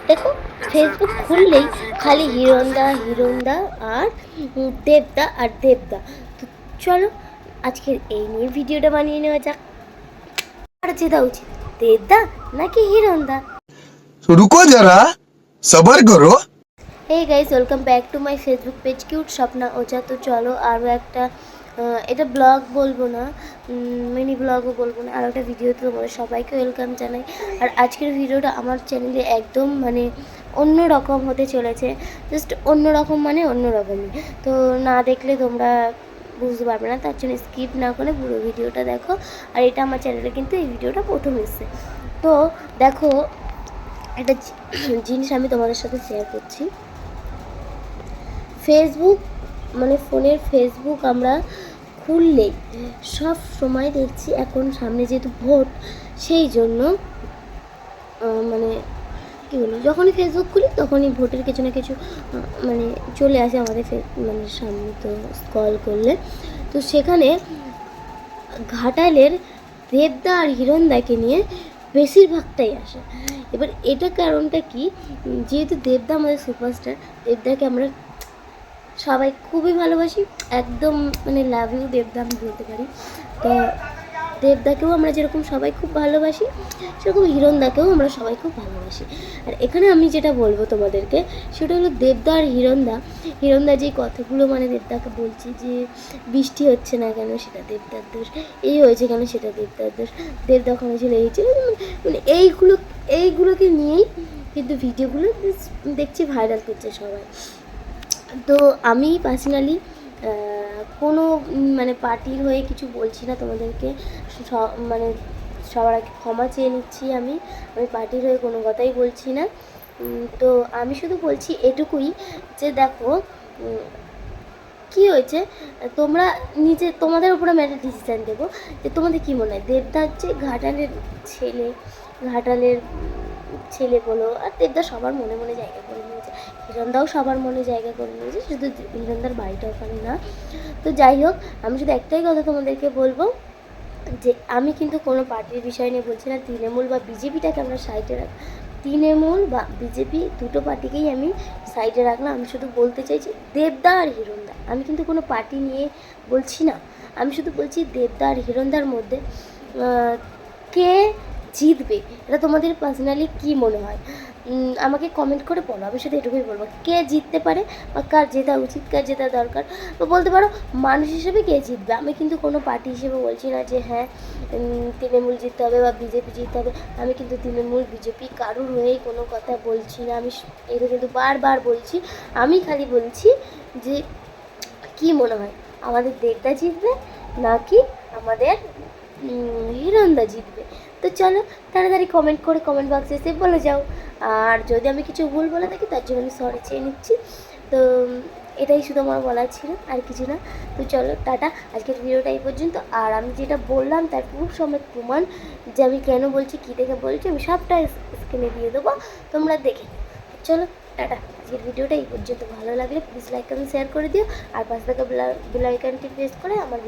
দেখো, ফেসবুক খুললেই খালি হিরণদা হিরণদা আর দেবদা আর দেবদা। তো চলো আজকের এই নিয়ে ভিডিওটা বানিয়ে নেওয়া যাক। আর যেটা উচিত, দেবদা নাকি হিরণদা? रुको जरा सबर करो। এই guys, welcome back to my Facebook page cute Swapna Ojha. তো চলো আরও একটা এটা ব্লগ বলবো না, মিনি ব্লগও বলবো না, আর একটা ভিডিওতে তোমাদের সবাইকে ওয়েলকাম জানাই। আর আজকের ভিডিওটা আমার চ্যানেলে একদম মানে অন্য রকম হতে চলেছে, জাস্ট অন্য রকম মানে অন্য রকমই। তো না দেখলে তোমরা বুঝতে পারবে না, তার জন্য স্কিপ না করে পুরো ভিডিওটা দেখো। আর এটা আমার চ্যানেলে কিন্তু এই ভিডিওটা প্রথম এসছে। তো দেখো, একটা জিনিস আমি তোমাদের সাথে শেয়ার করছি। ফেসবুক মানে ফোনের ফেসবুক আমরা খুললেই সব সময় দেখছি, এখন সামনে যেহেতু ভোট, সেই জন্য মানে কী বলবো, যখনই ফেসবুক খুলি তখনই ভোটের কিছু না কিছু মানে চলে আসে আমাদের মানে সামনে। তো স্ক্রল করলে তো সেখানে ঘাটালের দেবদা আর হিরণদাকে নিয়ে বেশিরভাগটাই আসে। এবার এটা কারণটা কি, যেহেতু দেবদা আমাদের সুপারস্টার, দেবদাকে আমরা সবাই খুবই ভালোবাসি, একদম মানে লাভ ইউ দেবদা আমি বলতে পারি। তো দেবদাকেও আমরা যেরকম সবাই খুব ভালোবাসি, সেরকম হিরণদাকেও আমরা সবাই খুব ভালোবাসি। আর এখানে আমি যেটা বলবো তোমাদেরকে, সেটা হলো দেবদা আর হিরণদা যে কথাগুলো মানে দেবদাকে বলছি যে বৃষ্টি হচ্ছে না কেন সেটা দেবদার দোষ, এই হয়েছে কেন সেটা দেবদার দোষ, দেবদা ওখানে ছিল এই ছিল, মানে এইগুলোকে নিয়েই কিন্তু ভিডিওগুলো দেখছি ভাইরাল করছে সবাই। তো আমি পার্সোনালি কোনো মানে পার্টির হয়ে কিছু বলছি না তোমাদেরকে, মানে সবার আগে ক্ষমা চেয়ে নিচ্ছি। আমি পার্টির হয়ে কোনো কথাই বলছি না। তো আমি শুধু বলছি এটুকুই যে দেখো কী হয়েছে, তোমরা তোমাদের উপরে আমি একটা ডিসিশান দেবো যে তোমাদের কী মনে হয়, দেবদা হচ্ছে ঘাটালের ছেলে বলো, আর দেবদা সবার মনে মনে জায়গা করে নিয়েছে, হিরণদাও সবার মনে জায়গা করে নিয়েছে, শুধু হিরণদার বাড়িটা ওখানে না। তো যাই হোক, আমি শুধু একটাই কথা তোমাদেরকে বলবো যে আমি কিন্তু কোনো পার্টির বিষয় নিয়ে বলছি না। তৃণমূল বা বিজেপিটাকে আমরা সাইডে তৃণমূল বা বিজেপি দুটো পার্টিকেই আমি সাইডে রাখলাম। আমি শুধু বলতে চাইছি দেবদা আর হিরণদা, আমি কিন্তু কোনো পার্টি নিয়ে বলছি না, আমি শুধু বলছি দেবদা আর হিরণদার মধ্যে কে জিতবে, এটা তোমাদের পার্সোনালি কী মনে হয় আমাকে কমেন্ট করে বলো। আমি শুধু এটুকুই বলবো, কে জিততে পারে বা কার জেতা উচিত, কার জেতা দরকার, তো বলতে পারো মানুষ হিসেবে কে জিতবে। আমি কিন্তু কোনো পার্টি হিসেবে বলছি না যে হ্যাঁ তৃণমূল জিততে হবে বা বিজেপি জিততে হবে। আমি কিন্তু তৃণমূল বিজেপি কারোর হয়েই কোনো কথা বলছি না, আমি এটা কিন্তু বারবার বলছি। আমি খালি বলছি যে কী মনে হয়, আমাদের দেবদা জিতবে নাকি আমাদের হিরণদা জিতবে? তো চলো তাড়াতাড়ি কমেন্ট করে কমেন্ট বক্সে এসে বলে যাও। আর যদি আমি কিছু ভুল বলে থাকি তার জন্য আমি সরি চেয়ে নিচ্ছি। তো এটাই শুধু আমার বলার ছিল, আর কিছু না। তো চলো টাটা, আজকের ভিডিওটা এই পর্যন্ত। আর আমি যেটা বললাম তার খুব সময় প্রমাণ যে আমি কেন বলছি, কী দেখে বলছি, আমি সবটা স্ক্রিনে দিয়ে দেবো, তোমরা দেখে নিও। চলো টাটা, আজকের ভিডিওটা এই পর্যন্ত। ভালো লাগলে প্লিজ লাইক কমেন্ট শেয়ার করে দিও, আর পাশে থাকা বেল আইকনটি প্রেস করে আমার